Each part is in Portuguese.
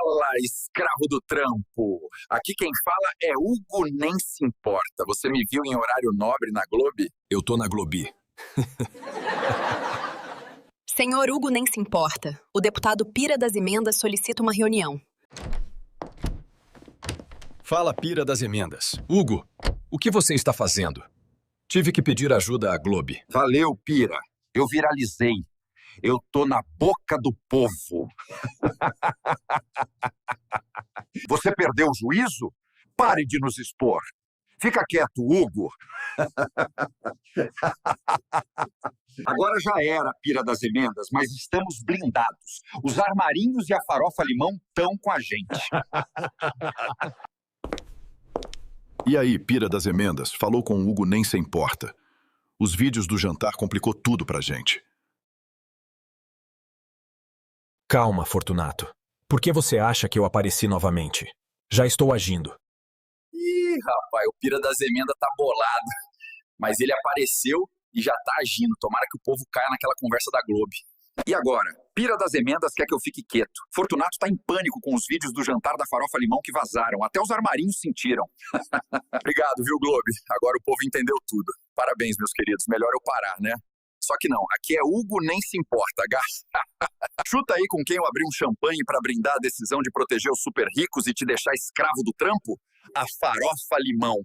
Fala, escravo do trampo! Aqui quem fala é Hugo Nem Se Importa. Você me viu em horário nobre na Globo? Eu tô na Globi. Senhor Hugo Nem Se Importa. O deputado Pira das Emendas solicita uma reunião. Fala, Pira das Emendas. Hugo, o que você está fazendo? Tive que pedir ajuda à Globo. Valeu, Pira. Eu viralizei. Eu tô na boca do povo. Você perdeu o juízo? Pare de nos expor. Fica quieto, Hugo. Agora já era, Pira das Emendas, mas estamos blindados. Os armarinhos e a farofa limão estão com a gente. E aí, Pira das Emendas, falou com o Hugo Nem Se Importa. Os vídeos do jantar complicou tudo pra gente. Calma, Fortunato. Por que você acha que eu apareci novamente? Já estou agindo. Ih, rapaz, o Pira das Emendas tá bolado. Mas ele apareceu e já tá agindo. Tomara que o povo caia naquela conversa da Globo. E agora? Pira das Emendas quer que eu fique quieto. Fortunato tá em pânico com os vídeos do jantar da farofa limão que vazaram. Até os armarinhos sentiram. Obrigado, viu, Globo? Agora o povo entendeu tudo. Parabéns, meus queridos. Melhor eu parar, né? Só que não, aqui é Hugo Nem Se Importa, Chuta aí com quem eu abri um champanhe pra brindar a decisão de proteger os super ricos e te deixar escravo do trampo? A farofa limão.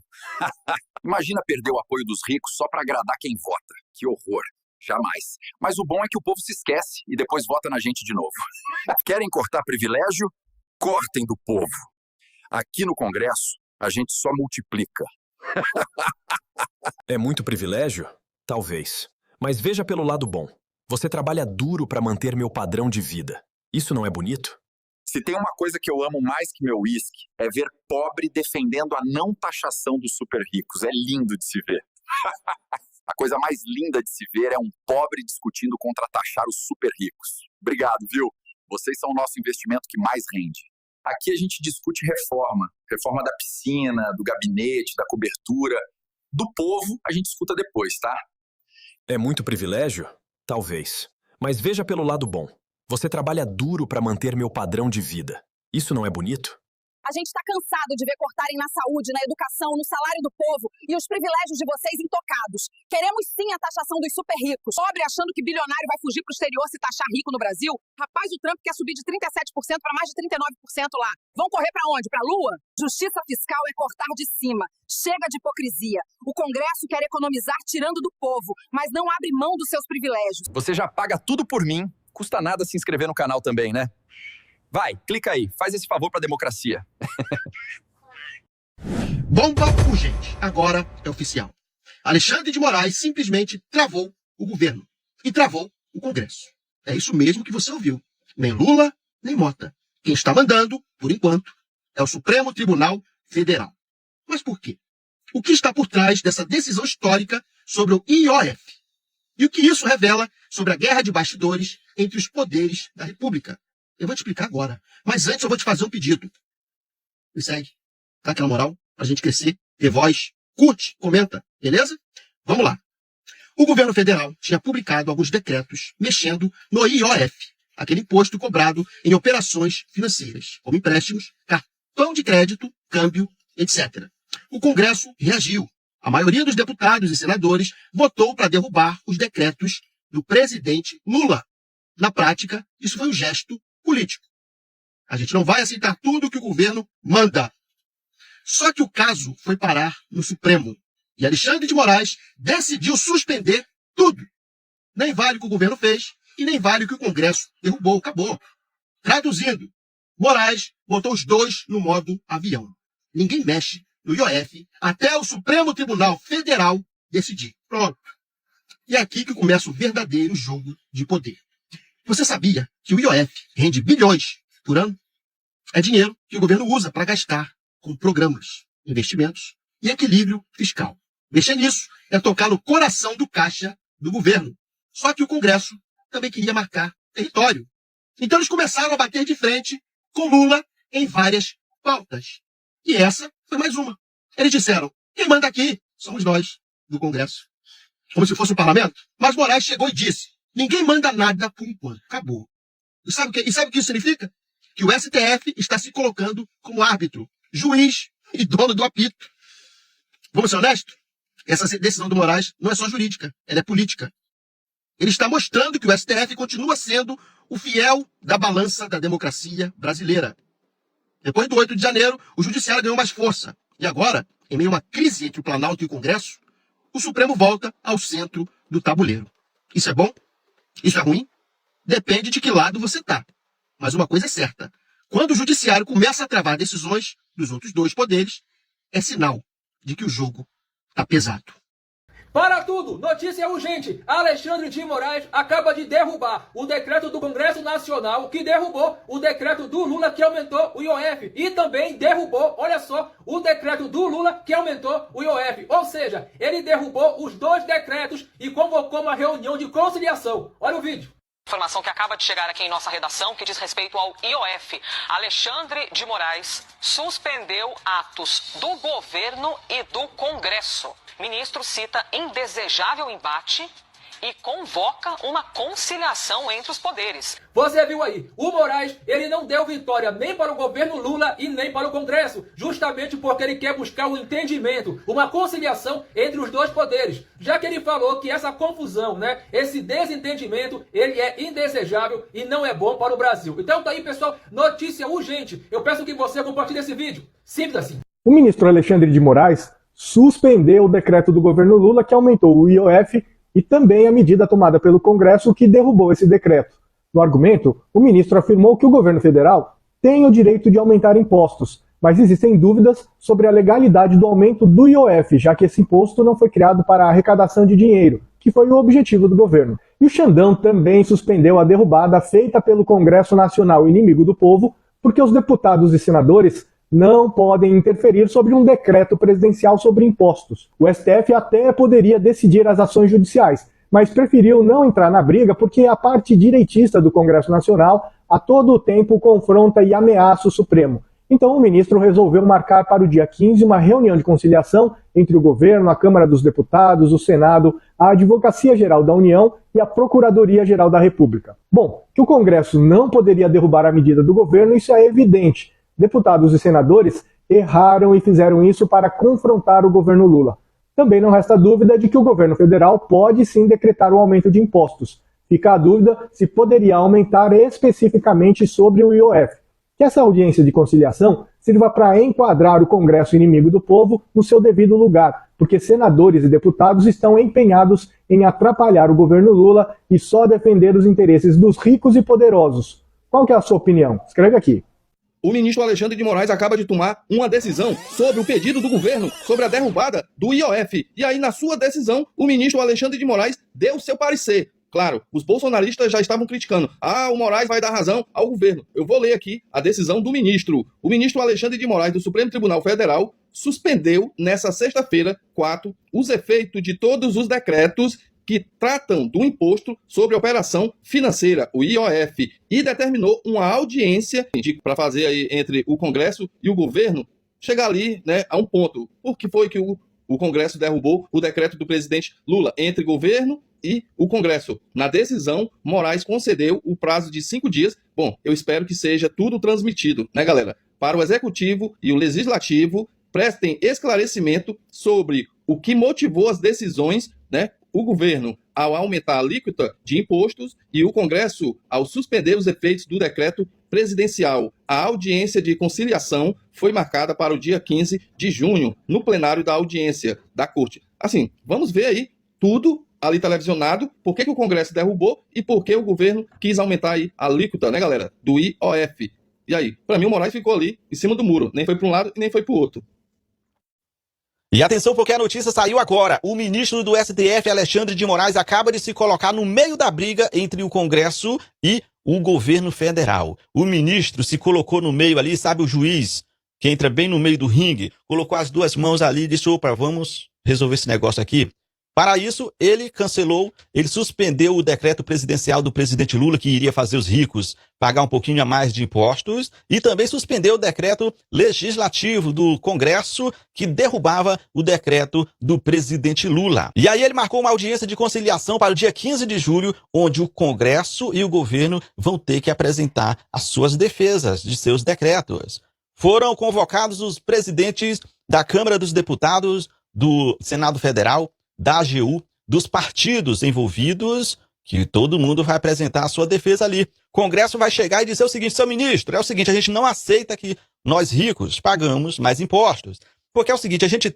Imagina perder o apoio dos ricos só pra agradar quem vota. Que horror. Jamais. Mas o bom é que o povo se esquece e depois vota na gente de novo. Querem cortar privilégio? Cortem do povo. Aqui no Congresso, a gente só multiplica. É muito privilégio? Talvez. Mas veja pelo lado bom. Você trabalha duro para manter meu padrão de vida. Isso não é bonito? Se tem uma coisa que eu amo mais que meu uísque, é ver pobre defendendo a não taxação dos super ricos. É lindo de se ver. A coisa mais linda de se ver é um pobre discutindo contra taxar os super ricos. Obrigado, viu? Vocês são o nosso investimento que mais rende. Aqui a gente discute reforma. Reforma da piscina, do gabinete, da cobertura. Do povo a gente escuta depois, tá? É muito privilégio? Talvez. Mas veja pelo lado bom. Você trabalha duro para manter meu padrão de vida. Isso não é bonito? A gente está cansado de ver cortarem na saúde, na educação, no salário do povo e os privilégios de vocês intocados. Queremos sim a taxação dos super ricos. Pobre achando que bilionário vai fugir pro exterior se taxar rico no Brasil? Rapaz, o Trump quer subir de 37% para mais de 39% lá. Vão correr para onde? Pra Lua? Justiça fiscal é cortar de cima. Chega de hipocrisia. O Congresso quer economizar tirando do povo, mas não abre mão dos seus privilégios. Você já paga tudo por mim. Custa nada se inscrever no canal também, né? Vai, clica aí, faz esse favor pra democracia. Bomba urgente. Agora é oficial. Alexandre de Moraes simplesmente travou o governo e travou o Congresso. É isso mesmo que você ouviu. Nem Lula, nem Mota. Quem está mandando, por enquanto, é o Supremo Tribunal Federal. Mas por quê? O que está por trás dessa decisão histórica sobre o IOF? E o que isso revela sobre a guerra de bastidores entre os poderes da República? Eu vou te explicar agora. Mas antes eu vou te fazer um pedido. Me segue. Dá aquela moral pra gente crescer, ter voz. Curte, comenta, beleza? Vamos lá. O governo federal tinha publicado alguns decretos mexendo no IOF, aquele imposto cobrado em operações financeiras, como empréstimos, cartão de crédito, câmbio, etc. O Congresso reagiu. A maioria dos deputados e senadores votou para derrubar os decretos do presidente Lula. Na prática, isso foi um gesto político. A gente não vai aceitar tudo que o governo manda. Só que o caso foi parar no Supremo. E Alexandre de Moraes decidiu suspender tudo. Nem vale o que o governo fez e nem vale o que o Congresso derrubou. Acabou. Traduzindo, Moraes botou os dois no modo avião. Ninguém mexe no IOF até o Supremo Tribunal Federal decidir. Pronto. E é aqui que começa o verdadeiro jogo de poder. Você sabia que o IOF rende bilhões por ano? É dinheiro que o governo usa para gastar com programas, investimentos e equilíbrio fiscal. Mexer nisso é tocar no coração do caixa do governo. Só que o Congresso também queria marcar território. Então eles começaram a bater de frente com Lula em várias pautas. E essa foi mais uma. Eles disseram, quem manda aqui somos nós, do Congresso. Como se fosse um parlamento. Mas Moraes chegou e disse, ninguém manda nada por enquanto. Acabou. E sabe o que isso significa? que o STF está se colocando como árbitro, juiz e dono do apito. Vamos ser honestos? Essa decisão do Moraes não é só jurídica, ela é política. Ele está mostrando que o STF continua sendo o fiel da balança da democracia brasileira. Depois do 8 de janeiro, o judiciário ganhou mais força. E agora, em meio a uma crise entre o Planalto e o Congresso, o Supremo volta ao centro do tabuleiro. Isso é bom? Isso é ruim? Depende de que lado você está. Mas uma coisa é certa. Quando o judiciário começa a travar decisões dos outros dois poderes, é sinal de que o jogo está pesado. Para tudo! Notícia urgente! Alexandre de Moraes acaba de derrubar o decreto do Congresso Nacional que derrubou o decreto do Lula que aumentou o IOF. E também derrubou, olha só, o decreto do Lula que aumentou o IOF. Ou seja, ele derrubou os dois decretos e convocou uma reunião de conciliação. Olha o vídeo. Informação que acaba de chegar aqui em nossa redação que diz respeito ao IOF. Alexandre de Moraes suspendeu atos do governo e do Congresso. Ministro cita indesejável embate e convoca uma conciliação entre os poderes. Você viu aí, o Moraes, ele não deu vitória nem para o governo Lula e nem para o Congresso, justamente porque ele quer buscar um entendimento, uma conciliação entre os dois poderes, já que ele falou que essa confusão, esse desentendimento, ele é indesejável e não é bom para o Brasil. Então tá aí, pessoal, notícia urgente. Eu peço que você compartilhe esse vídeo. Simples assim. O ministro Alexandre de Moraes suspendeu o decreto do governo Lula que aumentou o IOF e também a medida tomada pelo Congresso que derrubou esse decreto. No argumento, o ministro afirmou que o governo federal tem o direito de aumentar impostos, mas existem dúvidas sobre a legalidade do aumento do IOF, já que esse imposto não foi criado para a arrecadação de dinheiro, que foi o objetivo do governo. E o Xandão também suspendeu a derrubada feita pelo Congresso Nacional Inimigo do Povo, porque os deputados e senadores não podem interferir sobre um decreto presidencial sobre impostos. O STF até poderia decidir as ações judiciais, mas preferiu não entrar na briga porque a parte direitista do Congresso Nacional a todo tempo confronta e ameaça o Supremo. Então o ministro resolveu marcar para o dia 15 uma reunião de conciliação entre o governo, a Câmara dos Deputados, o Senado, a Advocacia Geral da União e a Procuradoria-Geral da República. Bom, que o Congresso não poderia derrubar a medida do governo, isso é evidente. Deputados e senadores erraram e fizeram isso para confrontar o governo Lula. Também não resta dúvida de que o governo federal pode sim decretar o aumento de impostos. Fica a dúvida se poderia aumentar especificamente sobre o IOF. Que essa audiência de conciliação sirva para enquadrar o Congresso inimigo do povo no seu devido lugar, porque senadores e deputados estão empenhados em atrapalhar o governo Lula e só defender os interesses dos ricos e poderosos. Qual que é a sua opinião? Escreve aqui. O ministro Alexandre de Moraes acaba de tomar uma decisão sobre o pedido do governo sobre a derrubada do IOF. E aí, na sua decisão, o ministro Alexandre de Moraes deu seu parecer. Claro, os bolsonaristas já estavam criticando. O Moraes vai dar razão ao governo. Eu vou ler aqui a decisão do ministro. O ministro Alexandre de Moraes, do Supremo Tribunal Federal, suspendeu, nessa sexta-feira, 4, os efeitos de todos os decretos que tratam do imposto sobre operação financeira, o IOF, e determinou uma audiência para fazer aí entre o Congresso e o governo chegar ali, a um ponto. Por que foi que o Congresso derrubou o decreto do presidente Lula entre governo e o Congresso? Na decisão, Moraes concedeu o prazo de 5 dias. Bom, eu espero que seja tudo transmitido, galera? Para o Executivo e o Legislativo, prestem esclarecimento sobre o que motivou as decisões, o governo ao aumentar a alíquota de impostos e o Congresso ao suspender os efeitos do decreto presidencial. A audiência de conciliação foi marcada para o dia 15 de junho, no plenário da audiência da Corte. Assim, vamos ver aí tudo ali televisionado, por que o Congresso derrubou e por que o governo quis aumentar aí a alíquota, galera, do IOF. E aí, para mim o Moraes ficou ali em cima do muro, nem foi para um lado e nem foi para o outro. E atenção porque a notícia saiu agora. O ministro do STF, Alexandre de Moraes, acaba de se colocar no meio da briga entre o Congresso e o governo federal. O ministro se colocou no meio ali, sabe, o juiz que entra bem no meio do ringue, colocou as duas mãos ali e disse, opa, vamos resolver esse negócio aqui. Para isso, ele suspendeu o decreto presidencial do presidente Lula, que iria fazer os ricos pagar um pouquinho a mais de impostos, e também suspendeu o decreto legislativo do Congresso, que derrubava o decreto do presidente Lula. E aí ele marcou uma audiência de conciliação para o dia 15 de julho, onde o Congresso e o governo vão ter que apresentar as suas defesas de seus decretos. Foram convocados os presidentes da Câmara dos Deputados, do Senado Federal, da AGU, dos partidos envolvidos, que todo mundo vai apresentar a sua defesa ali. O Congresso vai chegar e dizer o seguinte: seu ministro, é o seguinte, a gente não aceita que nós ricos pagamos mais impostos. Porque é o seguinte, a gente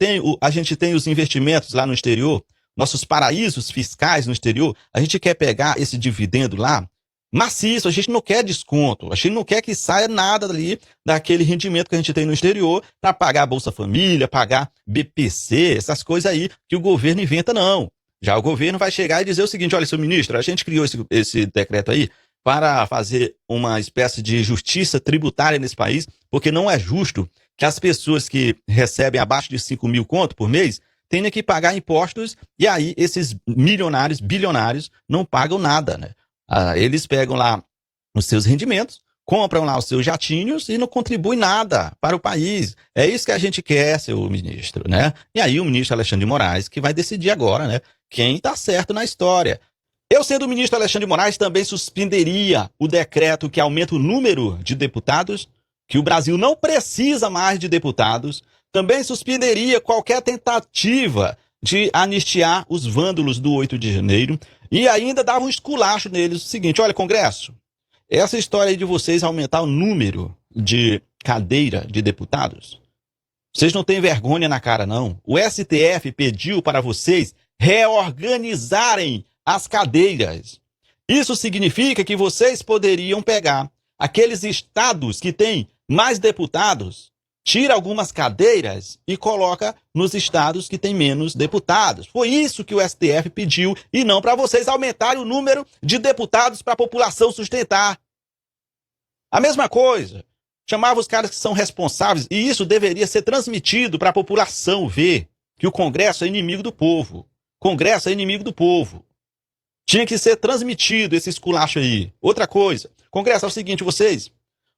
tem os investimentos lá no exterior, nossos paraísos fiscais no exterior, a gente quer pegar esse dividendo lá maciço, a gente não quer desconto, a gente não quer que saia nada ali daquele rendimento que a gente tem no exterior para pagar Bolsa Família, pagar BPC, essas coisas aí que o governo inventa, não. Já o governo vai chegar e dizer o seguinte: olha, seu ministro, a gente criou esse decreto aí para fazer uma espécie de justiça tributária nesse país, porque não é justo que as pessoas que recebem abaixo de 5 mil conto por mês tenham que pagar impostos, e aí esses milionários, bilionários, não pagam nada, né? Eles pegam lá os seus rendimentos, compram lá os seus jatinhos e não contribuem nada para o país. É isso que a gente quer, seu ministro, né? E aí o ministro Alexandre de Moraes que vai decidir agora, né, quem está certo na história. Eu, sendo o ministro Alexandre de Moraes, também suspenderia o decreto que aumenta o número de deputados, que o Brasil não precisa mais de deputados. Também suspenderia qualquer tentativa de anistiar os vândalos do 8 de janeiro. E ainda dava um esculacho neles, o seguinte: olha, Congresso, essa história aí de vocês aumentar o número de cadeira de deputados, vocês não têm vergonha na cara, não. O STF pediu para vocês reorganizarem as cadeiras. Isso significa que vocês poderiam pegar aqueles estados que têm mais deputados, tira algumas cadeiras e coloca nos estados que têm menos deputados. Foi isso que o STF pediu, e não para vocês aumentarem o número de deputados para a população sustentar. A mesma coisa, chamava os caras que são responsáveis, e isso deveria ser transmitido para a população ver que o Congresso é inimigo do povo. Congresso é inimigo do povo. Tinha que ser transmitido esse esculacho aí. Outra coisa, Congresso, é o seguinte,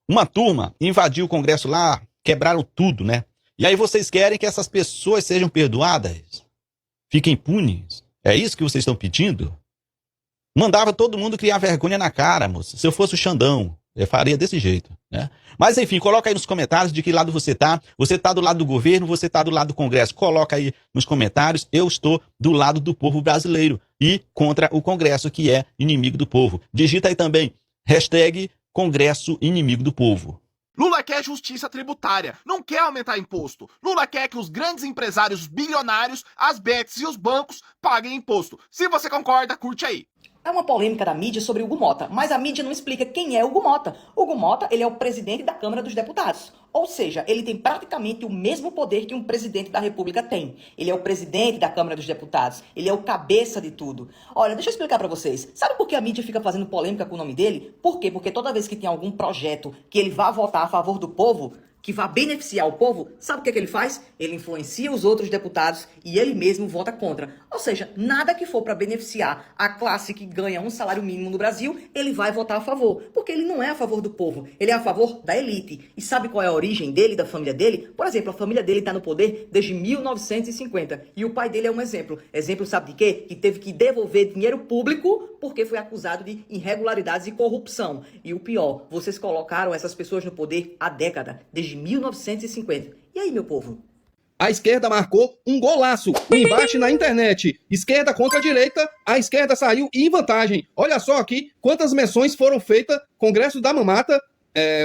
uma turma invadiu o Congresso lá, quebraram tudo, né? E aí vocês querem que essas pessoas sejam perdoadas? Fiquem impunes? É isso que vocês estão pedindo? Mandava todo mundo criar vergonha na cara, moça. Se eu fosse o Xandão, eu faria desse jeito, né? Mas enfim, coloca aí nos comentários de que lado você tá. Você tá do lado do governo, você tá do lado do Congresso. Coloca aí nos comentários. Eu estou do lado do povo brasileiro e contra o Congresso, que é inimigo do povo. Digita aí também, #Congresso inimigo do povo. Lula quer justiça tributária, não quer aumentar imposto. Lula quer que os grandes empresários bilionários, as bets e os bancos paguem imposto. Se você concorda, curte aí. É uma polêmica da mídia sobre Hugo Mota, mas a mídia não explica quem é Hugo Mota. Hugo Mota, ele é o presidente da Câmara dos Deputados. Ou seja, ele tem praticamente o mesmo poder que um presidente da República tem. Ele é o presidente da Câmara dos Deputados. Ele é o cabeça de tudo. Olha, deixa eu explicar pra vocês. Sabe por que a mídia fica fazendo polêmica com o nome dele? Por quê? Porque toda vez que tem algum projeto que ele vá votar a favor do povo, que vai beneficiar o povo, sabe o que ele faz? Ele influencia os outros deputados e ele mesmo vota contra. Ou seja, nada que for para beneficiar a classe que ganha um salário mínimo no Brasil, ele vai votar a favor. Porque ele não é a favor do povo, ele é a favor da elite. E sabe qual é a origem dele, da família dele? Por exemplo, a família dele está no poder desde 1950. E o pai dele é um exemplo. Exemplo sabe de quê? Que teve que devolver dinheiro público porque foi acusado de irregularidades e corrupção. E o pior, vocês colocaram essas pessoas no poder há década, desde 1950. E aí, meu povo? A esquerda marcou um golaço, um embate na internet. Esquerda contra a direita, a esquerda saiu em vantagem. Olha só aqui quantas menções foram feitas. Congresso da Mamata,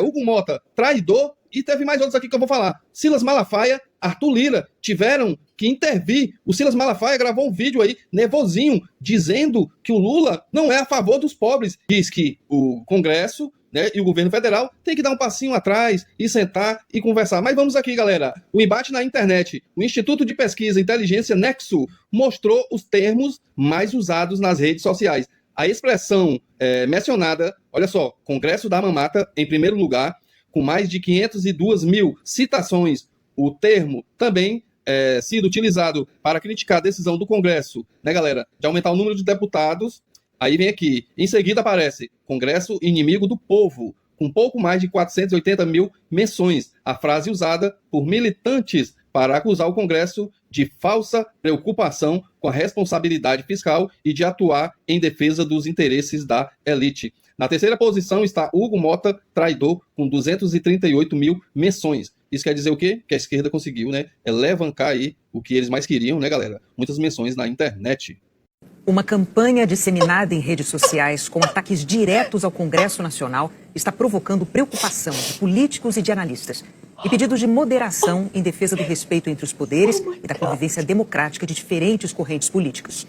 Hugo Mota, traidor, e teve mais outros aqui que eu vou falar. Silas Malafaia, Arthur Lira, tiveram que intervir. O Silas Malafaia gravou um vídeo aí, nervosinho, dizendo que o Lula não é a favor dos pobres. Diz que o Congresso, né, e o governo federal tem que dar um passinho atrás e sentar e conversar. Mas vamos aqui, galera. O embate na internet. O Instituto de Pesquisa e Inteligência Nexo mostrou os termos mais usados nas redes sociais. A expressão mencionada, olha só, Congresso da Mamata, em primeiro lugar, com mais de 502 mil citações. O termo também sido utilizado para criticar a decisão do Congresso, né, galera, de aumentar o número de deputados, aí vem aqui. Em seguida aparece Congresso inimigo do povo, com pouco mais de 480 mil menções. A frase usada por militantes para acusar o Congresso de falsa preocupação com a responsabilidade fiscal e de atuar em defesa dos interesses da elite. Na terceira posição está Hugo Mota, traidor, com 238 mil menções. Isso quer dizer o quê? Que a esquerda conseguiu, né, levantar aí o que eles mais queriam, né, galera? Muitas menções na internet. Uma campanha disseminada em redes sociais com ataques diretos ao Congresso Nacional está provocando preocupação de políticos e de analistas e pedidos de moderação em defesa do respeito entre os poderes e da convivência democrática de diferentes correntes políticas.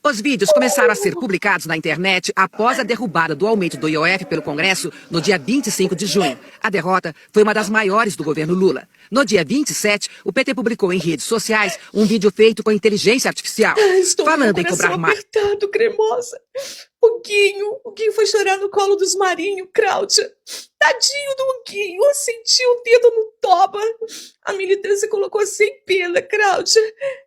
Os vídeos começaram a ser publicados na internet após a derrubada do aumento do IOF pelo Congresso no dia 25 de junho. A derrota foi uma das maiores do governo Lula. No dia 27, o PT publicou em redes sociais um vídeo feito com inteligência artificial, falando em cobrar mais. Apertado, cremosa. O Guinho foi chorar no colo dos Marinho, Cláudia. Tadinho do Guinho, eu senti o dedo no toba. A militância colocou sem pena, Cláudia.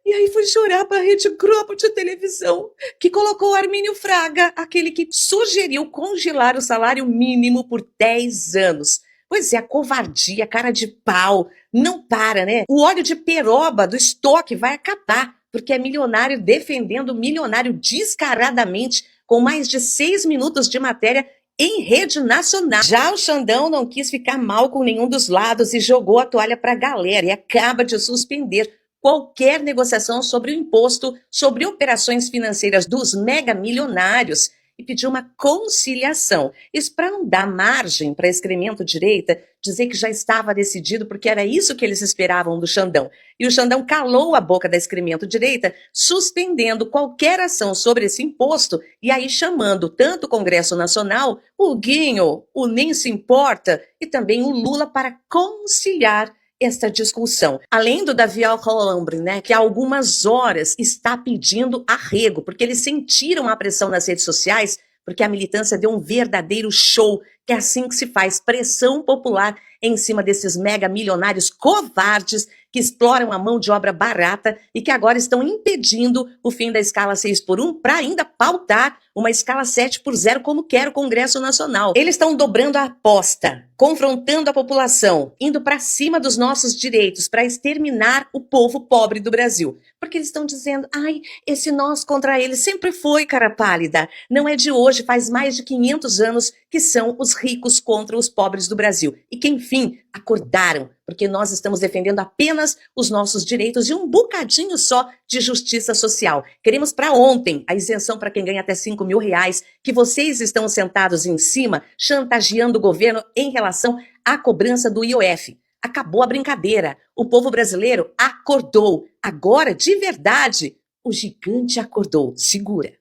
E aí foi chorar para a Rede Globo de televisão, que colocou Armínio Fraga, aquele que sugeriu congelar o salário mínimo por 10 anos. Pois é, a covardia, a cara de pau, não para, né? O óleo de peroba do estoque vai acabar, porque é milionário defendendo milionário descaradamente, com mais de 6 minutos de matéria em rede nacional. Já o Xandão não quis ficar mal com nenhum dos lados e jogou a toalha para a galera e acaba de suspender qualquer negociação sobre o imposto sobre operações financeiras dos mega milionários e pediu uma conciliação. Isso para não dar margem para a excremento-direita dizer que já estava decidido, porque era isso que eles esperavam do Xandão. E o Xandão calou a boca da excremento-direita, suspendendo qualquer ação sobre esse imposto e aí chamando tanto o Congresso Nacional, o Guinho, o Nem Se Importa e também o Lula para conciliar esta discussão. Além do Davi Alcolumbre, né, que há algumas horas está pedindo arrego, porque eles sentiram a pressão nas redes sociais, porque a militância deu um verdadeiro show, que é assim que se faz, pressão popular em cima desses mega milionários covardes que exploram a mão de obra barata e que agora estão impedindo o fim da escala 6x1 para ainda pautar uma escala 7x0 como quer o Congresso Nacional. Eles estão dobrando a aposta, confrontando a população, indo para cima dos nossos direitos para exterminar o povo pobre do Brasil. Porque eles estão dizendo, ai, esse nós contra eles sempre foi cara pálida. Não é de hoje, faz mais de 500 anos que são os ricos contra os pobres do Brasil. E que, enfim, acordaram, porque nós estamos defendendo apenas os nossos direitos e um bocadinho só de justiça social. Queremos para ontem a isenção para quem ganha até R$5.000, que vocês estão sentados em cima, chantageando o governo em relação à cobrança do IOF. Acabou a brincadeira. O povo brasileiro acordou. Agora, de verdade, o gigante acordou. Segura.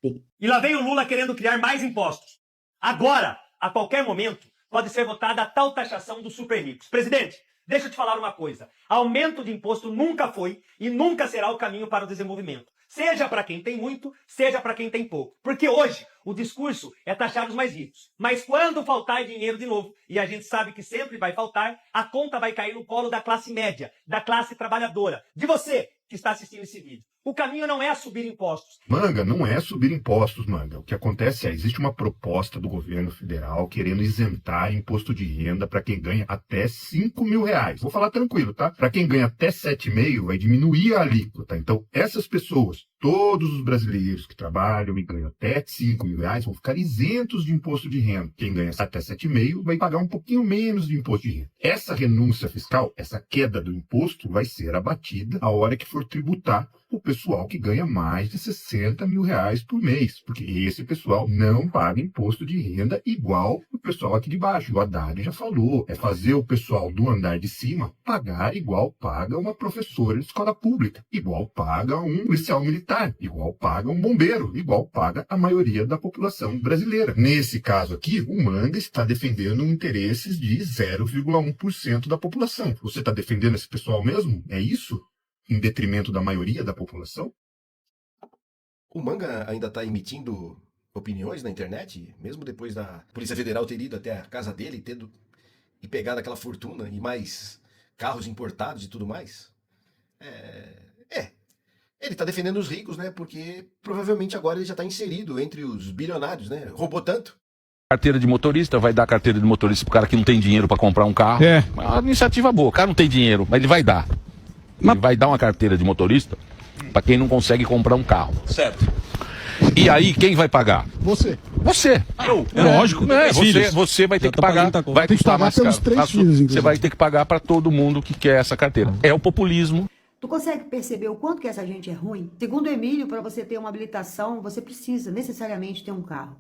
E lá vem o Lula querendo criar mais impostos. Agora, a qualquer momento, pode ser votada a tal taxação dos super ricos. Presidente, deixa eu te falar uma coisa. Aumento de imposto nunca foi e nunca será o caminho para o desenvolvimento. Seja para quem tem muito, seja para quem tem pouco. Porque hoje o discurso é taxar os mais ricos. Mas quando faltar dinheiro de novo, e a gente sabe que sempre vai faltar, a conta vai cair no colo da classe média, da classe trabalhadora, de você que está assistindo esse vídeo. O caminho não é subir impostos. Manga, não é subir impostos, Manga. O que acontece é, existe uma proposta do governo federal querendo isentar imposto de renda para quem ganha até R$5.000. Vou falar tranquilo, tá? Para quem ganha até 7,5, vai diminuir a alíquota. Então, essas pessoas, todos os brasileiros que trabalham e ganham até R$5.000, vão ficar isentos de imposto de renda. Quem ganha até 7,5 vai pagar um pouquinho menos de imposto de renda. Essa renúncia fiscal, essa queda do imposto, vai ser abatida a hora que for tributar o pessoal que ganha mais de R$60.000 por mês, porque esse pessoal não paga imposto de renda igual o pessoal aqui de baixo. O Haddad já falou, é fazer o pessoal do andar de cima pagar igual paga uma professora de escola pública, igual paga um policial militar, igual paga um bombeiro, igual paga a maioria da população brasileira. Nesse caso aqui, o Manga está defendendo interesses de 0,1% da população. Você está defendendo esse pessoal mesmo? É isso? Em detrimento da maioria da população? O Manga ainda está emitindo opiniões na internet, mesmo depois da Polícia Federal ter ido até a casa dele e pegado aquela fortuna e mais carros importados e tudo mais. Ele tá defendendo os ricos, né? Porque provavelmente agora ele já tá inserido entre os bilionários, né? Roubou tanto. Carteira de motorista, vai dar carteira de motorista pro cara que não tem dinheiro para comprar um carro. É uma iniciativa boa. O cara não tem dinheiro, mas ele vai dar. Ele vai dar uma carteira de motorista para quem não consegue comprar um carro. Certo. E aí, quem vai pagar? Você. Você. Lógico. Você vai ter que pagar. Vai custar mais caro. Você vai ter que pagar para todo mundo que quer essa carteira. É o populismo. Tu consegue perceber o quanto que essa gente é ruim? Segundo o Emílio, para você ter uma habilitação, você precisa necessariamente ter um carro.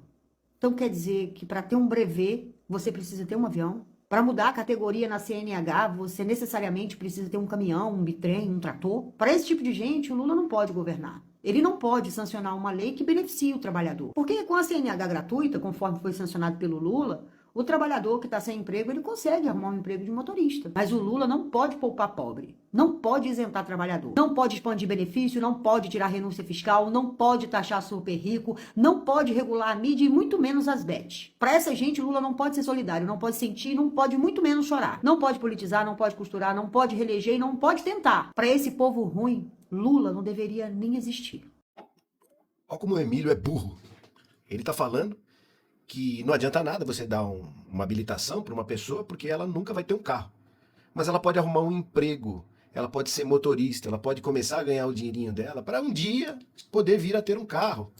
Então quer dizer que para ter um brevet, você precisa ter um avião? Para mudar a categoria na CNH, você necessariamente precisa ter um caminhão, um bitrem, um trator? Para esse tipo de gente, o Lula não pode governar. Ele não pode sancionar uma lei que beneficie o trabalhador. Porque com a CNH gratuita, conforme foi sancionado pelo Lula, o trabalhador que está sem emprego, ele consegue arrumar um emprego de motorista. Mas o Lula não pode poupar pobre, não pode isentar trabalhador, não pode expandir benefício, não pode tirar renúncia fiscal, não pode taxar super rico, não pode regular a mídia e muito menos as bets. Para essa gente, o Lula não pode ser solidário, não pode sentir, não pode muito menos chorar. Não pode politizar, não pode costurar, não pode reeleger e não pode tentar. Para esse povo ruim, Lula não deveria nem existir. Olha como o Emílio é burro. Ele tá falando que não adianta nada você dar uma habilitação para uma pessoa porque ela nunca vai ter um carro. Mas ela pode arrumar um emprego, ela pode ser motorista, ela pode começar a ganhar o dinheirinho dela para um dia poder vir a ter um carro.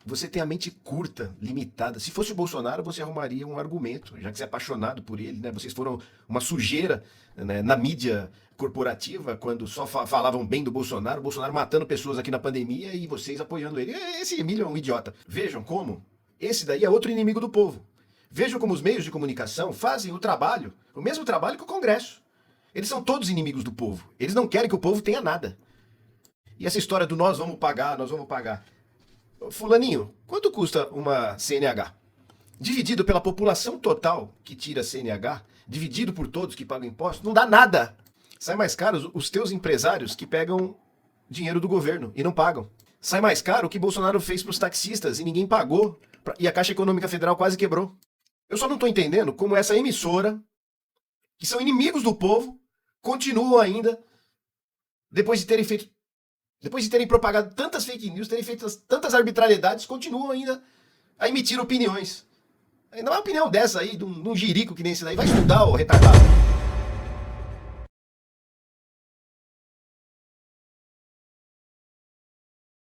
Você tem a mente curta, limitada. Se fosse o Bolsonaro, você arrumaria um argumento, já que você é apaixonado por ele, né? Vocês foram uma sujeira, né, na mídia corporativa, quando só falavam bem do Bolsonaro matando pessoas aqui na pandemia e vocês apoiando ele. Esse Emílio é um idiota. Vejam como esse daí é outro inimigo do povo. Vejam como os meios de comunicação fazem o trabalho, o mesmo trabalho que o Congresso. Eles são todos inimigos do povo. Eles não querem que o povo tenha nada. E essa história do nós vamos pagar. Fulaninho, quanto custa uma CNH? Dividido pela população total que tira a CNH, dividido por todos que pagam impostos, não dá nada. Sai mais caro os teus empresários que pegam dinheiro do governo e não pagam. Sai mais caro o que Bolsonaro fez para os taxistas e ninguém pagou. E a Caixa Econômica Federal quase quebrou. Eu só não estou entendendo como essa emissora, que são inimigos do povo, continuam ainda, depois de terem propagado tantas fake news, terem feito tantas arbitrariedades, continuam ainda a emitir opiniões. Ainda uma opinião dessa aí, de um jirico que nem esse daí, vai estudar, ô retardado.